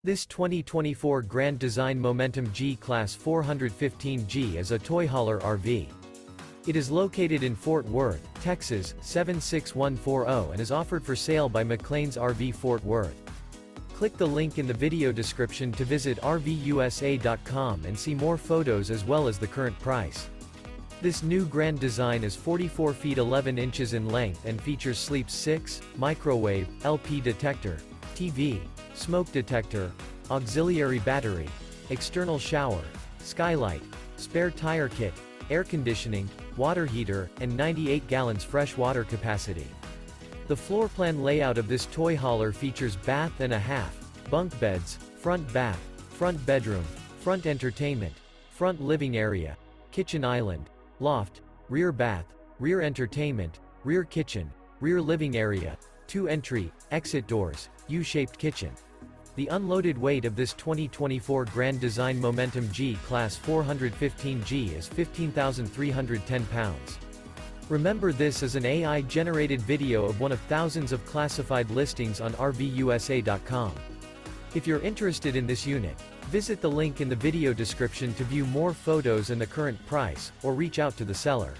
This 2024 Grand Design Momentum G-Class 415G is a toy hauler RV. It is located in Fort Worth, Texas, 76140 and is offered for sale by McClain's RV Fort Worth. Click the link in the video description to visit RVUSA.com and see more photos as well as the current price. This new Grand Design is 44 feet 11 inches in length and features sleep 6, microwave, LP detector, TV, smoke detector, auxiliary battery, external shower, skylight, spare tire kit, air conditioning, water heater, and 98 gallons fresh water capacity. The floor plan layout of this toy hauler features bath and a half, bunk beds, front bath, front bedroom, front entertainment, front living area, kitchen island, loft, rear bath, rear entertainment, rear kitchen, rear living area, 2 entry, exit doors, U-shaped kitchen. The unloaded weight of this 2024 Grand Design Momentum G-Class 415G is 15,310 pounds. Remember, this is an AI-generated video of one of thousands of classified listings on RVUSA.com. If you're interested in this unit, visit the link in the video description to view more photos and the current price, or reach out to the seller.